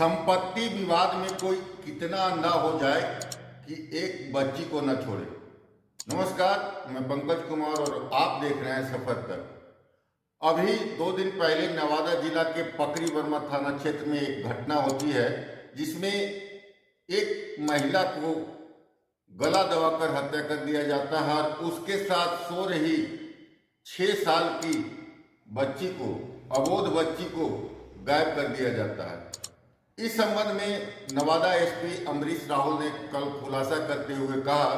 संपत्ति विवाद में कोई कितना अंधा हो जाए कि एक बच्ची को न छोड़े। नमस्कार, मैं पंकज कुमार और आप देख रहे हैं सफर तक। अभी 2 दिन पहले नवादा जिला के पकड़ी वर्मा थाना क्षेत्र में एक घटना होती है जिसमें एक महिला को गला दबाकर हत्या कर दिया जाता है और उसके साथ सो रही 6 साल की बच्ची को, अबोध बच्ची को गायब कर दिया जाता है। इस संबंध में नवादा एसपी अमरीश राहुल ने कल खुलासा करते हुए कहा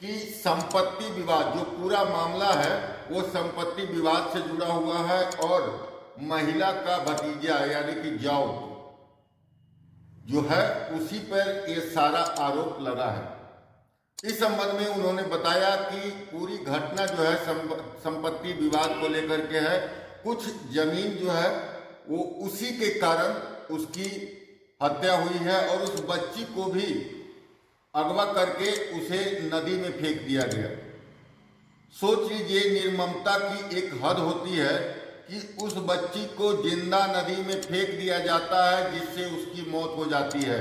कि संपत्ति विवाद, जो पूरा मामला है वो संपत्ति विवाद से जुड़ा हुआ है और महिला का भतीजा यानी कि जाओ जो है उसी पर ये सारा आरोप लगा है। इस संबंध में उन्होंने बताया कि पूरी घटना जो है संपत्ति विवाद को लेकर के है। कुछ जमीन जो है वो उसी के कारण उसकी हत्या हुई है और उस बच्ची को भी अगवा करके उसे नदी में फेंक दिया गया। सोच लीजिए, निर्ममता की एक हद होती है कि उस बच्ची को जिंदा नदी में फेंक दिया जाता है जिससे उसकी मौत हो जाती है।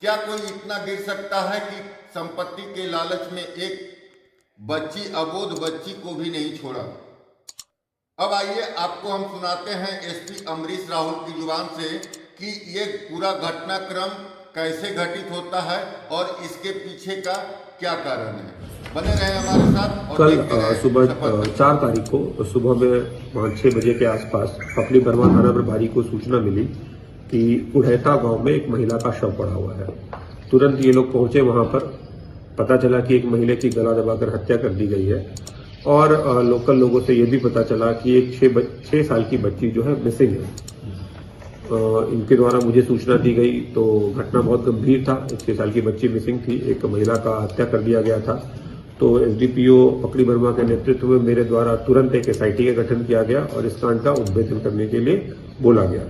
क्या कोई इतना गिर सकता है कि संपत्ति के लालच में एक बच्ची, अबोध बच्ची को भी नहीं छोड़ा। अब आइए आपको हम सुनाते हैं एसपी अमरीश राहुल की जुबान से कि ये पूरा घटनाक्रम कैसे घटित होता है और इसके पीछे का क्या कारण है। बने रहे हमारे साथ। और कल सुबह 4 तारीख को सुबह में 5-6 बजे के आसपास पकड़ी वर्मा थाना प्रभारी को सूचना मिली कि उड़ैता गांव में एक महिला का शव पड़ा हुआ है। तुरंत ये लोग पहुंचे वहां पर। पता चला कि एक महिला की गला दबाकर हत्या कर दी गई है और लोकल लोगों से ये भी पता चला कि एक 6 साल की बच्ची जो है मिसिंग है। इनके द्वारा मुझे सूचना दी गई तो घटना बहुत गंभीर था। एक 6 साल की बच्ची मिसिंग थी, एक महिला का हत्या कर दिया गया था। तो एसडीपीओ पकड़ी वर्मा के नेतृत्व में मेरे द्वारा तुरंत एक एसआईटी का गठन किया गया और इस कांड का उद्भेदन करने के लिए बोला गया।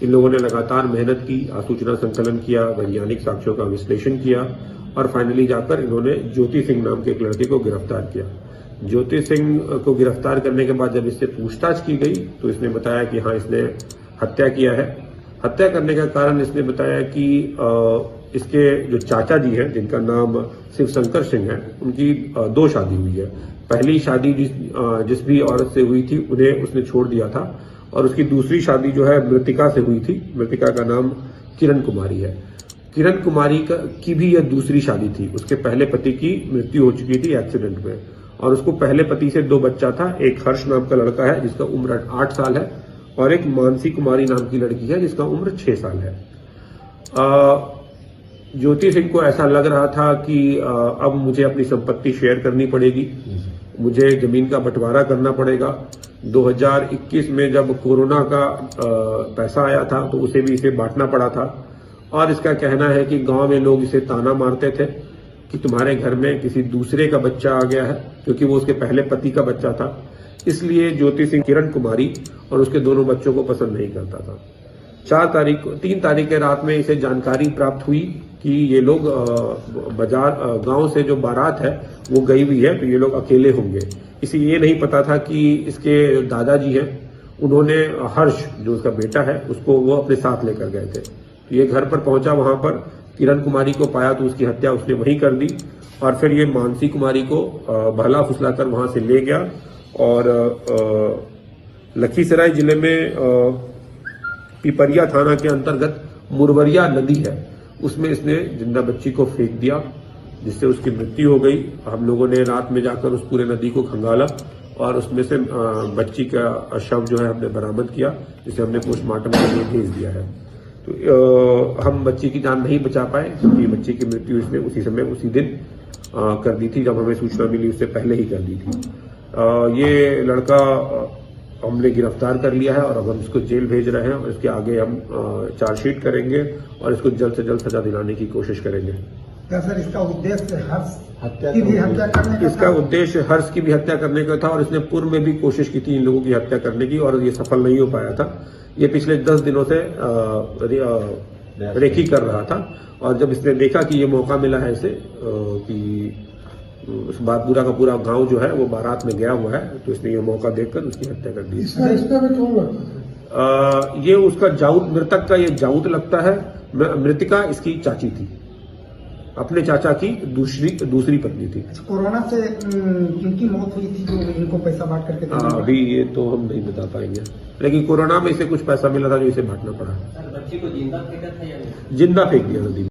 इन लोगों ने लगातार मेहनत की, सूचना संकलन किया, वैज्ञानिक साक्ष्यों का विश्लेषण किया और फाइनली जाकर इन्होंने ज्योति सिंह नाम के एक लड़के को गिरफ्तार किया। ज्योति सिंह को गिरफ्तार करने के बाद जब इससे पूछताछ की गई तो इसने बताया कि हाँ, इसने हत्या किया है। हत्या करने का कारण इसने बताया कि इसके जो चाचा जी हैं, जिनका नाम शिव शंकर सिंह है, उनकी 2 शादी हुई है। पहली शादी जिस भी औरत से हुई थी उन्हें उसने छोड़ दिया था और उसकी दूसरी शादी जो है मृतिका से हुई थी। मृतिका का नाम किरण कुमारी है। किरण कुमारी की भी यह दूसरी शादी थी। उसके पहले पति की मृत्यु हो चुकी थी एक्सीडेंट में और उसको पहले पति से 2 बच्चा था। एक हर्ष नाम का लड़का है जिसका उम्र 8 साल है और एक मानसी कुमारी नाम की लड़की है जिसका उम्र 6 साल है। ज्योति सिंह को ऐसा लग रहा था कि अब मुझे अपनी संपत्ति शेयर करनी पड़ेगी, मुझे जमीन का बंटवारा करना पड़ेगा। 2021 में जब कोरोना का पैसा आया था तो उसे भी इसे बांटना पड़ा था और इसका कहना है कि गांव में लोग इसे ताना मारते थे कि तुम्हारे घर में किसी दूसरे का बच्चा आ गया है, क्योंकि वो उसके पहले पति का बच्चा था। इसलिए ज्योति सिंह किरण कुमारी और उसके दोनों बच्चों को पसंद नहीं करता था। 3 तारीख के रात में इसे जानकारी प्राप्त हुई कि ये लोग गांव से जो बारात है वो गई हुई है, तो ये लोग अकेले होंगे। इसे ये नहीं पता था कि इसके दादाजी हैं, उन्होंने हर्ष जो उसका बेटा है उसको वो अपने साथ लेकर गए थे। तो ये घर पर पहुंचा, वहां पर किरण कुमारी को पाया तो उसकी हत्या उसने वहीं कर दी और फिर ये मानसी कुमारी को बहला फुसलाकर वहां से ले गया और लखीसराय जिले में पिपरिया थाना के अंतर्गत मुरवरिया नदी है, उसमें इसने जिंदा बच्ची को फेंक दिया जिससे उसकी मृत्यु हो गई। हम लोगों ने रात में जाकर उस पूरे नदी को खंगाला और उसमें से बच्ची का शव जो है हमने बरामद किया, जिसे हमने पोस्टमार्टम के लिए भेज दिया है। तो हम बच्ची की जान नहीं बचा पाए क्योंकि बच्ची की मृत्यु इसने उसी दिन कर दी थी। जब हमें सूचना मिली उससे पहले ही कर दी थी। ये लड़का हमने गिरफ्तार कर लिया है और अब हम इसको जेल भेज रहे हैं और इसके आगे हम चार्जशीट करेंगे और इसको जल्द से जल्द सजा दिलाने की कोशिश करेंगे। क्या सर इसका उद्देश्य हर्ष की भी हत्या करने का? इसका उद्देश्य हर्ष की भी हत्या करने का था और इसने पूर्व में भी कोशिश की थी इन लोगों की हत्या करने की और ये सफल नहीं हो पाया था। ये पिछले 10 दिनों से रेकी कर रहा था और जब इसने देखा कि ये मौका मिला है इसे कि उस पूरा का पूरा गांव जो है वो बारात में गया हुआ है, तो इसने ये मौका देखकर उसकी हत्या कर दी। ये उसका जाऊद, मृतक का ये जाऊद लगता है। मृतिका इसकी चाची थी, अपने चाचा की दूसरी पत्नी थी। अच्छा, कोरोना से किनकी मौत हुई थी जो इनको पैसा बांट करके देना पड़ा? अभी ये तो हम नहीं बता पाएंगे, लेकिन कोरोना में इसे कुछ पैसा मिला था जो इसे बांटना पड़ा। बच्ची को जिंदा फेंका था या नहीं? जिंदा फेंक दिया नदी में।